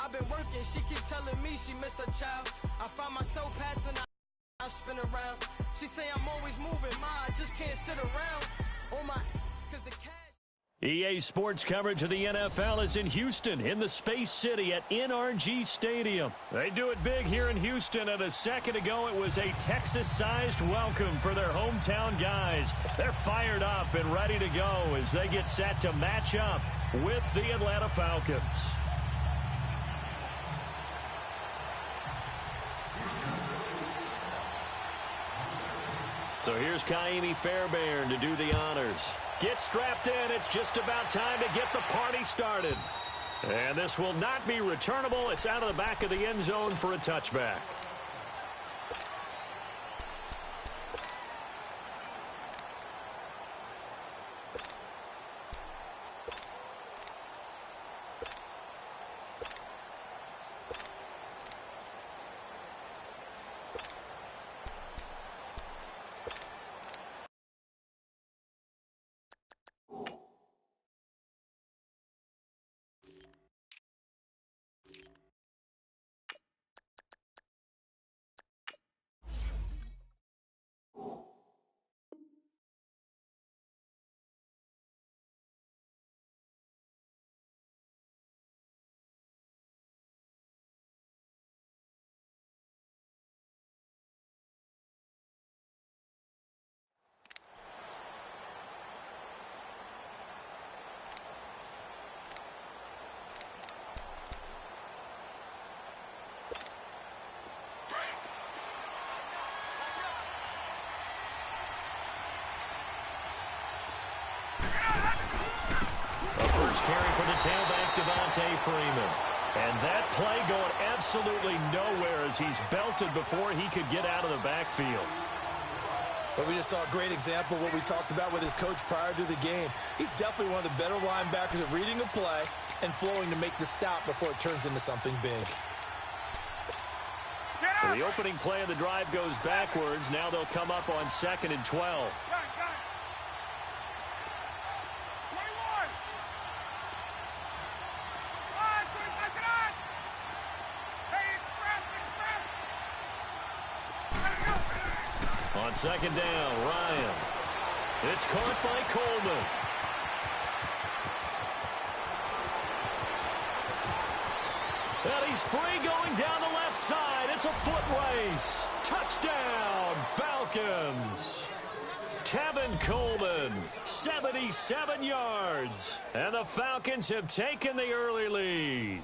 I've been working, she keep telling me she miss her child. I find myself passing, I spin around. She say I'm always moving, I just can't sit around. Oh my, cause the cash. EA Sports coverage of the NFL is in Houston, in the Space City at NRG Stadium. They do it big here in Houston, and a second ago it was a Texas-sized welcome for their hometown guys. They're fired up and ready to go as they get set to match up with the Atlanta Falcons. So here's Kaimi Fairbairn to do the honors. Get strapped in. It's just about time to get the party started. And this will not be returnable. It's out of the back of the end zone for a touchback. First carry for the tailback, Devontae Freeman. And that play going absolutely nowhere as he's belted before he could get out of the backfield. But we just saw a great example of what we talked about with his coach prior to the game. He's definitely one of the better linebackers at reading a play and flowing to make the stop before it turns into something big. So the opening play of the drive goes backwards. Now they'll come up on 2nd and 12. On 2nd down, Ryan. It's caught by Coleman. And he's free going down the left side. It's a foot race. Touchdown, Falcons. Tevin Coleman, 77 yards. And the Falcons have taken the early lead.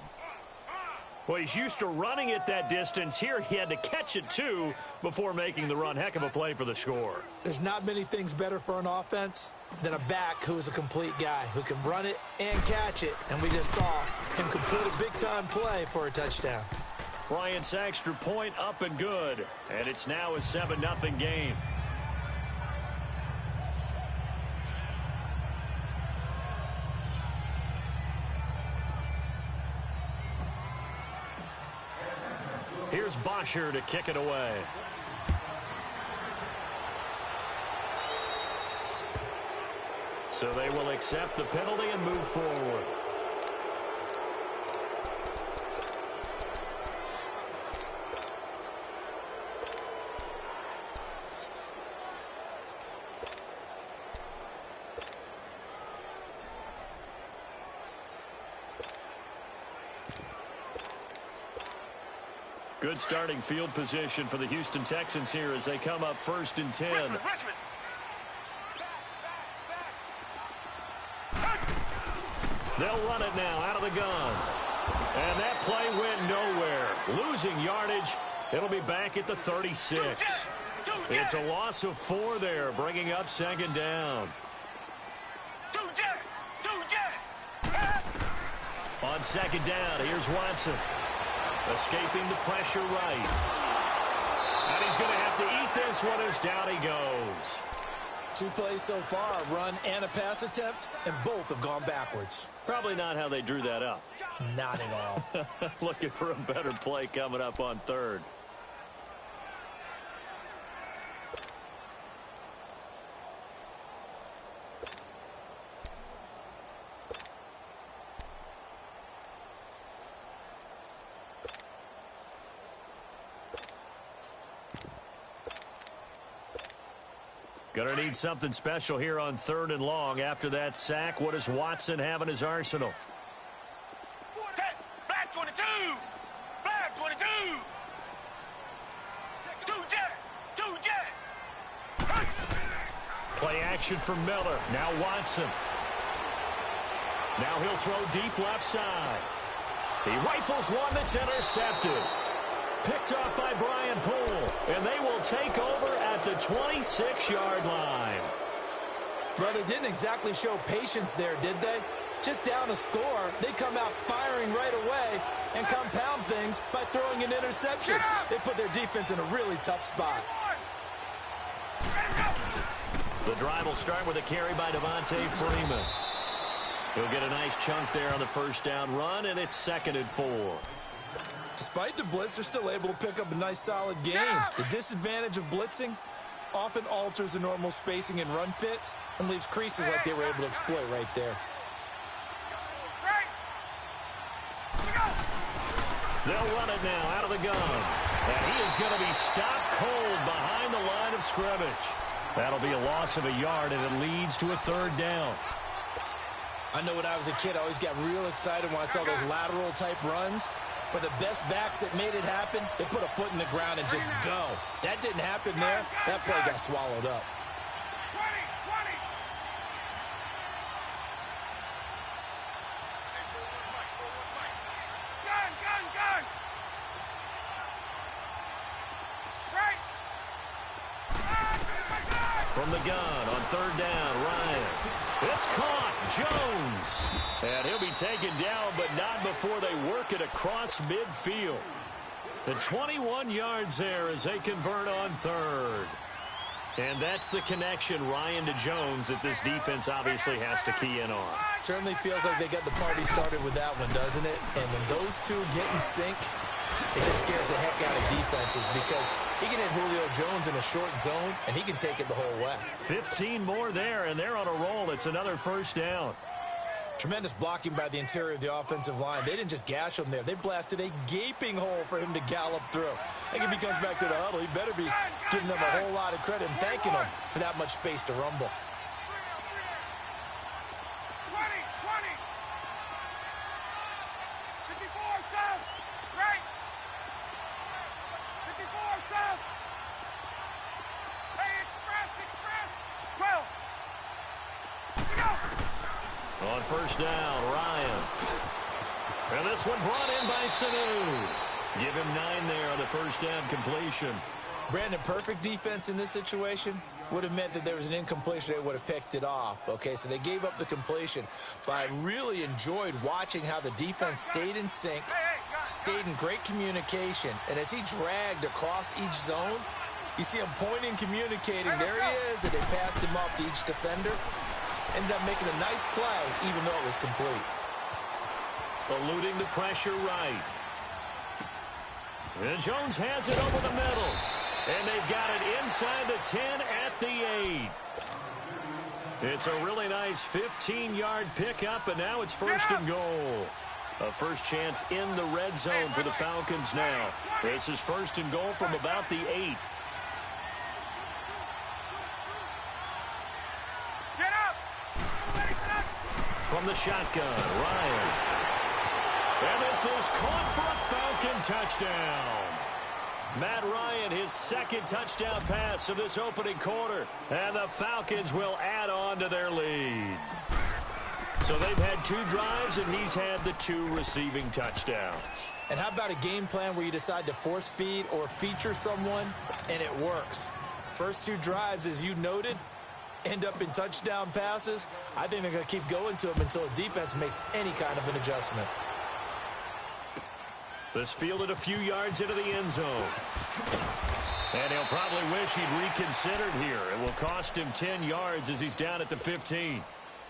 Well, he's used to running it that distance. Here he had to catch it, too, before making the run. Heck of a play for the score. There's not many things better for an offense than a back who is a complete guy who can run it and catch it. And we just saw him complete a big-time play for a touchdown. Ryan Saxter point up and good. And it's now a 7-0 game. Here's Bosher to kick it away. So they will accept the penalty and move forward. Good starting field position for the Houston Texans here as they come up 1st and 10. They'll run it now out of the gun. And that play went nowhere. Losing yardage. It'll be back at the 36. It's a loss of 4 there, bringing up 2nd down. On 2nd down, here's Watson. Escaping the pressure right. And he's going to have to eat this one as down he goes. 2 plays so far, a run and a pass attempt, and both have gone backwards. Probably not how they drew that up. Not at all. Looking for a better play coming up on 3rd. Going to need something special here on 3rd and long. After that sack, what does Watson have in his arsenal? Black 22! Black 22! Two jet! Play action for Miller. Now Watson. Now he'll throw deep left side. He rifles one that's intercepted. Picked off by Brian Poole. And they will take over at the 26-yard line. Well, they didn't exactly show patience there, did they? Just down a score, they come out firing right away and compound things by throwing an interception. They put their defense in a really tough spot. The drive will start with a carry by Devontae Freeman. He'll get a nice chunk there on the first down run, and it's 2nd and 4. Despite the blitz, they're still able to pick up a nice, solid game. The disadvantage of blitzing often alters the normal spacing and run fits and leaves creases like they were able to exploit right there. They'll run it now out of the gun. And he is going to be stopped cold behind the line of scrimmage. That'll be a loss of a yard, and it leads to a 3rd down. I know when I was a kid, I always got real excited when I saw those lateral-type runs. But the best backs that made it happen, they put a foot in the ground and just go. That didn't happen there. That play got swallowed up. 20! Gun! Right! From the gun on 3rd down, Ryan. It's caught. Jones. And he'll be taken down, but not before they work it across midfield. The 21 yards there as they convert on 3rd. And that's the connection, Ryan to Jones, that this defense obviously has to key in on. Certainly feels like they got the party started with that one, doesn't it? And when those two get in sync, it just scares the heck out of defenses because he can hit Julio Jones in a short zone, and he can take it the whole way. 15 more there, and they're on a roll. It's another 1st down. Tremendous blocking by the interior of the offensive line. They didn't just gash him there. They blasted a gaping hole for him to gallop through. I think if he comes back to the huddle, he better be giving them a whole lot of credit and thanking them for that much space to rumble. 20! 54 south! Right! 54 south! Hey, express! 12! On 1st down, Ryan. And this one brought in by Sanu. Give him 9 there on the 1st down completion. Brandon, perfect defense in this situation would have meant that there was an incompletion. They would have picked it off. Okay, so they gave up the completion. But I really enjoyed watching how the defense stayed in sync, stayed in great communication. And as he dragged across each zone, you see him pointing, communicating. There he is, and they passed him off to each defender. Ended up making a nice play, even though it was complete. Eluding the pressure right. And Jones has it over the middle. And they've got it inside the 10 at the 8. It's a really nice 15-yard pickup, and now it's 1st and goal. A first chance in the red zone for the Falcons now. This is 1st and goal from about the 8. From the shotgun, Ryan. And this is caught for a Falcon touchdown. Matt Ryan, his 2nd touchdown pass of this opening quarter. And the Falcons will add on to their lead. So they've had 2 drives, and he's had the 2 receiving touchdowns. And how about a game plan where you decide to force feed or feature someone, and it works? First 2 drives, as you noted, end up in touchdown passes. I think they're going to keep going to them until the defense makes any kind of an adjustment. This fielded a few yards into the end zone. And he'll probably wish he'd reconsidered here. It will cost him 10 yards as he's down at the 15.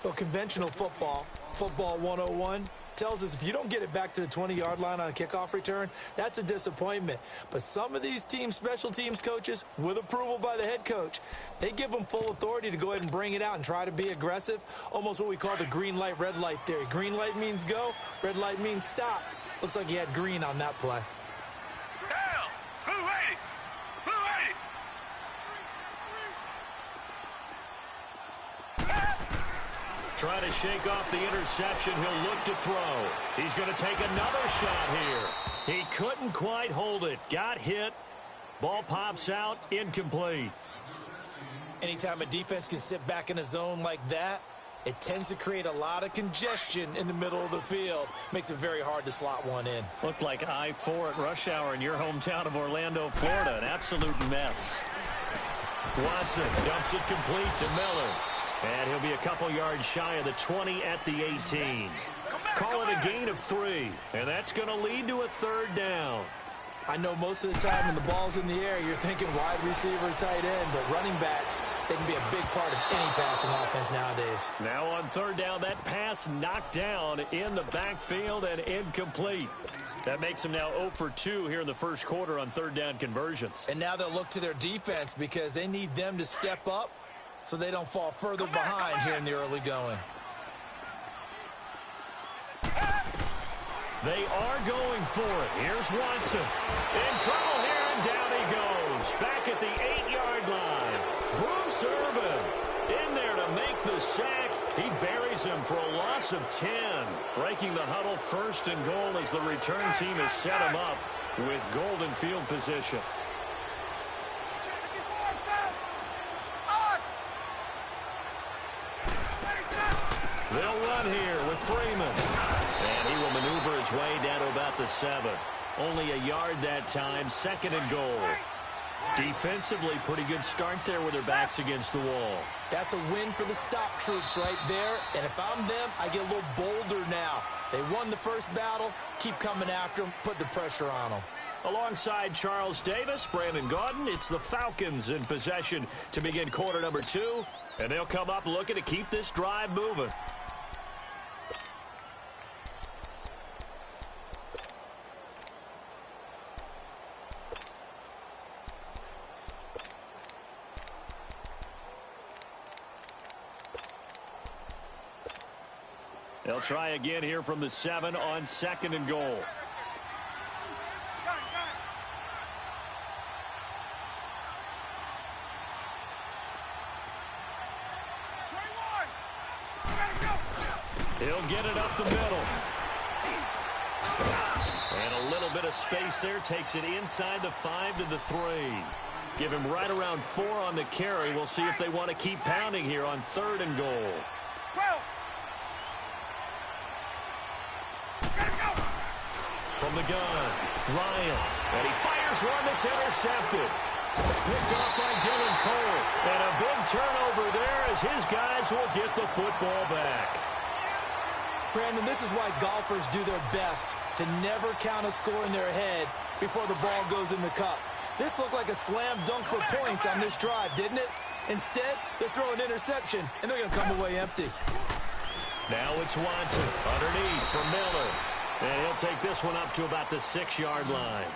Well, conventional football 101, tells us if you don't get it back to the 20-yard line on a kickoff return, that's a disappointment. But some of these teams, special teams coaches, with approval by the head coach, they give them full authority to go ahead and bring it out and try to be aggressive, almost what we call the green light, red light theory. Green light means go, red light means stop. Looks like he had green on that play. Down! Blue 80! Blue 80! Trying to shake off the interception. He'll look to throw. He's going to take another shot here. He couldn't quite hold it. Got hit. Ball pops out. Incomplete. Anytime a defense can sit back in a zone like that, it tends to create a lot of congestion in the middle of the field. Makes it very hard to slot one in. Looked like I-4 at rush hour in your hometown of Orlando, Florida. An absolute mess. Watson dumps it complete to Miller. And he'll be a couple yards shy of the 20 at the 18. Call it a gain of 3. And that's going to lead to a third down. I know most of the time when the ball's in the air, you're thinking wide receiver, tight end, but running backs, they can be a big part of any passing offense nowadays. Now on third down, that pass knocked down in the backfield and incomplete. That makes them now 0 for 2 here in the first quarter on third down conversions. And now they'll look to their defense because they need them to step up so they don't fall further behind here in the early going. They are going for it. Here's Watson. In trouble here, and down he goes. Back at the 8-yard line. Bruce Irvin in there to make the sack. He buries him for a loss of 10. Breaking the huddle, first and goal as the return team has set him up with golden field position. They'll run here with Freeman. And he will maneuver his way down to about the 7. Only a yard that time, second and goal. Defensively, pretty good start there with their backs against the wall. That's a win for the stop troops right there. And if I'm them, I get a little bolder now. They won the first battle. Keep coming after them. Put the pressure on them. Alongside Charles Davis, Brandon Gaudin, it's the Falcons in possession to begin quarter number 2. And they'll come up looking to keep this drive moving. They'll try again here from the 7 on second and goal. He'll get it up the middle. And a little bit of space there. Takes it inside the 5 to the 3. Give him right around 4 on the carry. We'll see if they want to keep pounding here on third and goal. From the gun, Ryan. And he fires one that's intercepted. Picked off by Dylan Cole. And a big turnover there as his guys will get the football back. Brandon, this is why golfers do their best to never count a score in their head before the ball goes in the cup. This looked like a slam dunk for points on this drive, didn't it? Instead, they throw an interception, and they're going to come away empty. Now it's Watson underneath for Miller. And he'll take this one up to about the 6-yard line.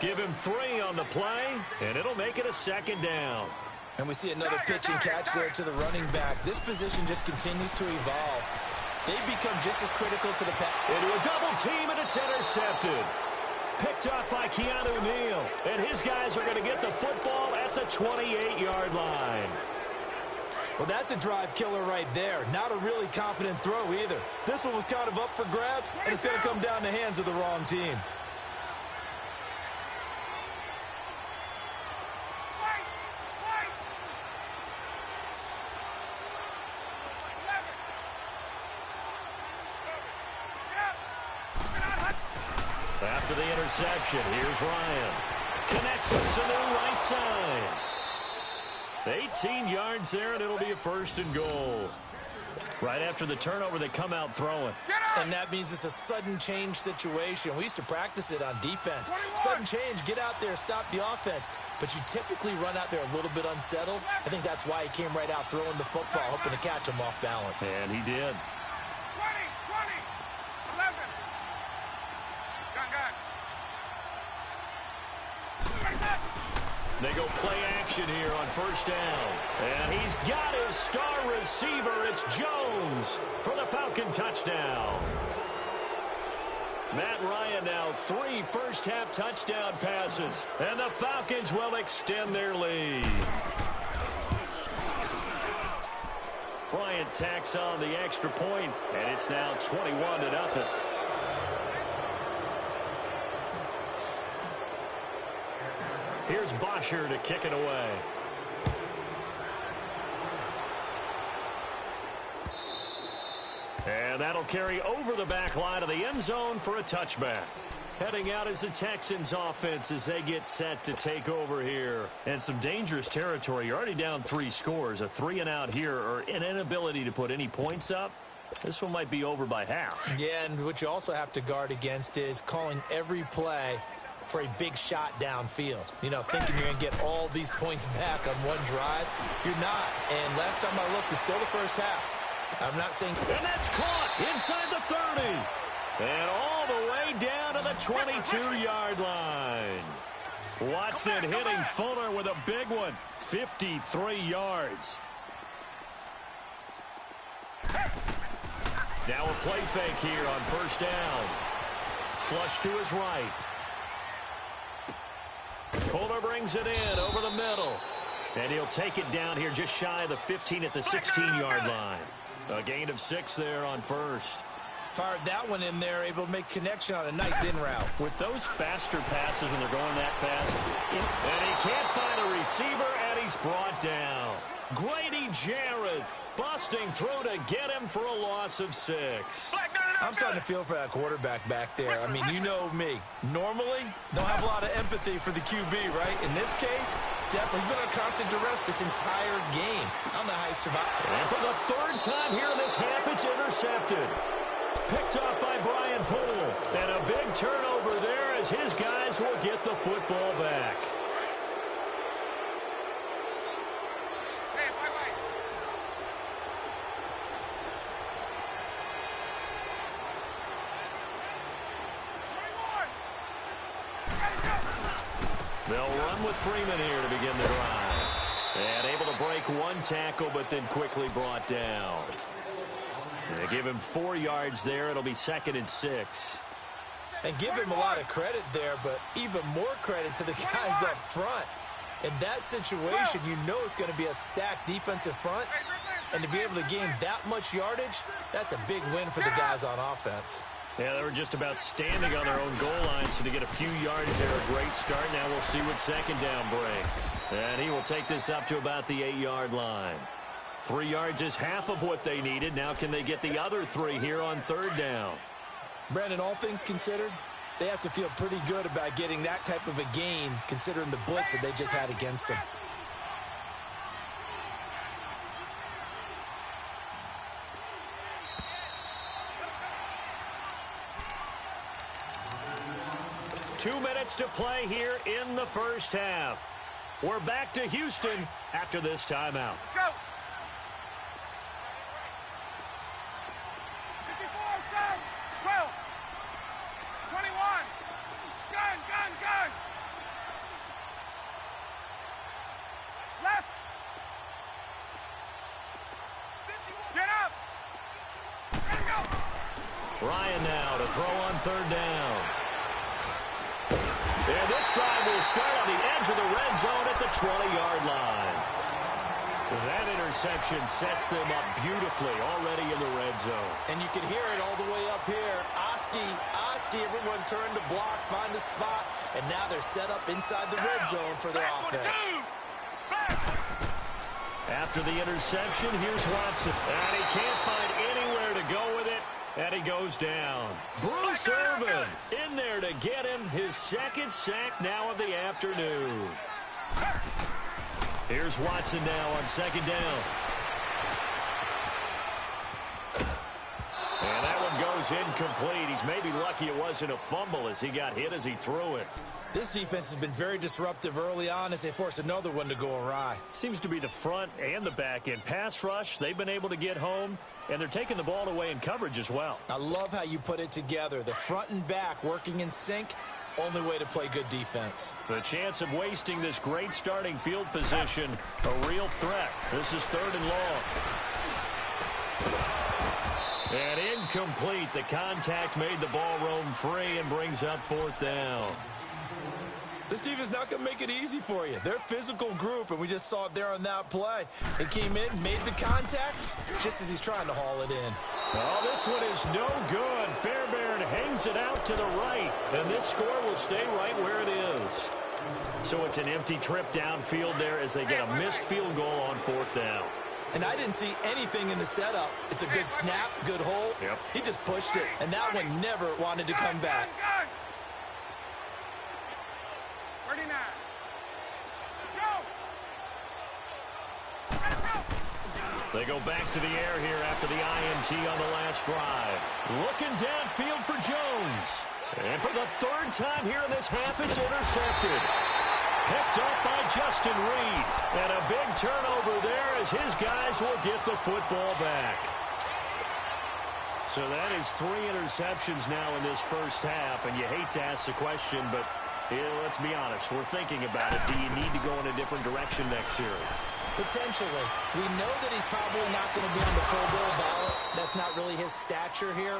Give him 3 on the play, and it'll make it a second down. And we see another pitch and catch there to the running back. This position just continues to evolve. They become just as critical to the pass. Into a double team, and it's intercepted. Picked up by Keanu Neal. And his guys are going to get the football at the 28-yard line. Well, that's a drive killer right there. Not a really confident throw either. This one was kind of up for grabs, and it's going to come down the hands of the wrong team. After the interception, here's Ryan. Connects with Sanu right side. 18 yards there, and it'll be a first and goal. Right after the turnover, they come out throwing. And that means it's a sudden change situation. We used to practice it on defense. Sudden change, get out there, stop the offense. But you typically run out there a little bit unsettled. I think that's why he came right out throwing the football, hoping to catch him off balance. And he did. 20, 11. They go play action here on first down. And he's got his star receiver. It's Jones for the Falcon touchdown. Matt Ryan now 3 first-half touchdown passes. And the Falcons will extend their lead. Bryant tacks on the extra point, and it's now 21-0. Here's Bosher to kick it away. And that'll carry over the back line of the end zone for a touchback. Heading out is the Texans offense as they get set to take over here. And some dangerous territory. You're already down 3 scores. A 3-and-out here, or an inability to put any points up. This one might be over by half. Yeah, and what you also have to guard against is calling every play for a big shot downfield. You know, thinking you're going to get all these points back on one drive. You're not. And last time I looked, it's still the first half. I'm not saying... And that's caught inside the 30. And all the way down to the 22-yard line. Watson hitting Fuller with a big one. 53 yards. Now a play fake here on first down. Flush to his right. Fuller brings it in over the middle. And he'll take it down here just shy of the 15 at the 16-yard line. A gain of 6 there on first. Fired that one in there, able to make connection on a nice in route. With those faster passes when they're going that fast, and he can't find a receiver, and he's brought down. Grady Jarrett busting through to get him for a loss of 6. I'm starting to feel for that quarterback back there. I mean, you know me. Normally, don't have a lot of empathy for the QB, right? In this case, definitely he's been on constant duress this entire game. I don't know how he survived. And for the 3rd time here in this half, it's intercepted. Picked off by Brian Poole. And a big turnover there as his guys will get the football back. They'll run with Freeman here to begin the drive. And able to break one tackle, but then quickly brought down. They give him 4 yards there. It'll be 2nd and 6. And give him a lot of credit there, but even more credit to the guys up front. In that situation, you know it's going to be a stacked defensive front. And to be able to gain that much yardage, that's a big win for the guys on offense. Yeah, they were just about standing on their own goal line, so to get a few yards there, a great start. Now we'll see what 2nd down brings. And he will take this up to about the 8-yard line. 3 yards is half of what they needed. Now can they get the other 3 here on 3rd down? Brandon, all things considered, they have to feel pretty good about getting that type of a gain, considering the blitz that they just had against them. Two minutes to play here in the first half. We're back to Houston after this timeout. Let's go. 54, 7, 12, 21. Gun, gun, gun. Left. Get up. There you go. Ryan now to throw on 3rd down. And this drive will start on the edge of the red zone at the 20-yard line. That interception sets them up beautifully already in the red zone. And you can hear it all the way up here. Oski, everyone turned to block, find a spot, and now they're set up inside the red zone for their offense. After the interception, here's Watson. And he can't find anywhere to go with it. And he goes down. Bruce Irvin in there to get him his 2nd sack now of the afternoon. Here's Watson now on 2nd down. And that one goes incomplete. He's maybe lucky it wasn't a fumble as he got hit as he threw it. This defense has been very disruptive early on as they force another one to go awry. Seems to be the front and the back end. Pass rush, they've been able to get home, and they're taking the ball away in coverage as well. I love how you put it together. The front and back working in sync, only way to play good defense. The chance of wasting this great starting field position, a real threat. This is 3rd and long. And incomplete. The contact made the ball roam free and brings up 4th down. This defense is not going to make it easy for you. They're a physical group, and we just saw it there on that play. He came in, made the contact, just as he's trying to haul it in. Oh, this one is no good. Fairbairn hangs it out to the right, and this score will stay right where it is. So it's an empty trip downfield there as they get a missed field goal on 4th down. And I didn't see anything in the setup. It's a good snap, good hold. Yep. He just pushed it, and that one never wanted to come back. 39. Go! They go back to the air here after the INT on the last drive. Looking downfield for Jones. And for the 3rd time here in this half, it's intercepted. Picked up by Justin Reed. And a big turnover there as his guys will get the football back. So that is 3 interceptions now in this first half. And you hate to ask the question, but let's be honest. We're thinking about it. Do you need to go in a different direction next series? Potentially. We know that he's probably not going to be on the Pro Bowl ballot. That's not really his stature here.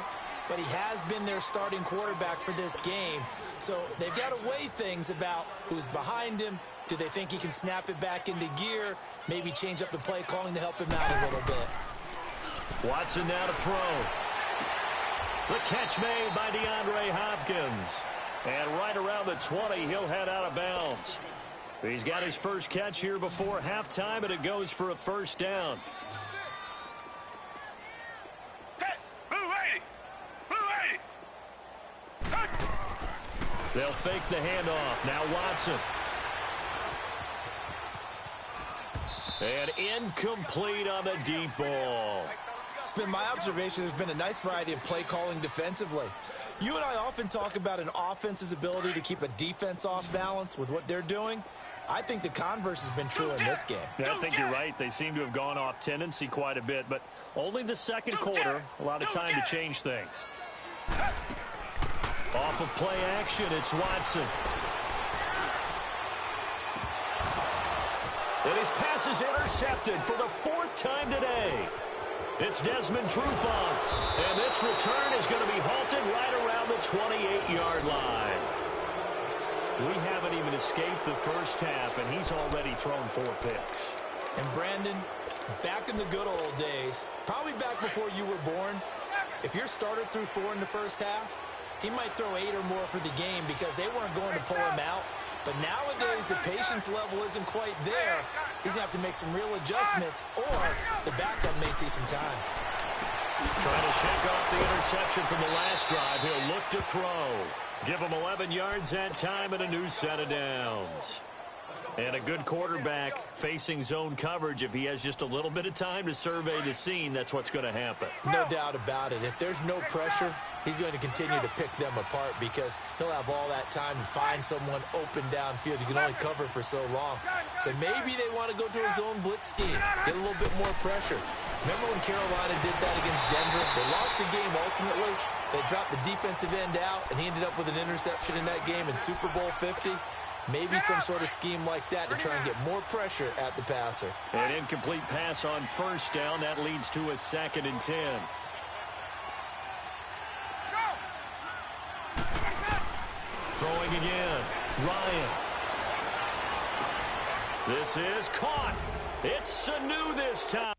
But he has been their starting quarterback for this game. So they've got to weigh things about who's behind him. Do they think he can snap it back into gear? Maybe change up the play calling to help him out a little bit. Watson now to throw. The catch made by DeAndre Hopkins. And right around the 20, he'll head out of bounds. He's got his first catch here before halftime, and it goes for a 1st down. They'll fake the handoff. Now Watson. And incomplete on the deep ball. It's been my observation there's been a nice variety of play calling defensively. You and I often talk about an offense's ability to keep a defense off balance with what they're doing. I think the converse has been true in this game. Yeah, I think you're right. They seem to have gone off tendency quite a bit, but only the 2nd quarter. A lot of time to change things. Off of play action, it's Watson. And his pass is intercepted for the 4th time today. It's Desmond Trufant. And this return is going to be halted right around the 28-yard line. We haven't even escaped the first half, and he's already thrown 4 picks. And Brandon, back in the good old days, probably back before you were born, if your starter threw 4 in the first half, he might throw 8 or more for the game because they weren't going to pull him out. But nowadays, the patience level isn't quite there. He's going to have to make some real adjustments, or the backup may see some time. Trying to shake off the interception from the last drive. He'll look to throw. Give him 11 yards that time and a new set of downs. And a good quarterback facing zone coverage. If he has just a little bit of time to survey the scene, that's what's going to happen. No doubt about it. If there's no pressure, he's going to continue to pick them apart because he'll have all that time to find someone open downfield. You can only cover for so long. So maybe they want to go to a zone blitz scheme, get a little bit more pressure. Remember when Carolina did that against Denver? They lost the game ultimately. They dropped the defensive end out, and he ended up with an interception in that game in Super Bowl 50. Maybe some sort of scheme like that to try and get more pressure at the passer. An incomplete pass on 1st down. That leads to a 2nd and 10. Throwing again. Ryan. This is caught. It's Sanu this time.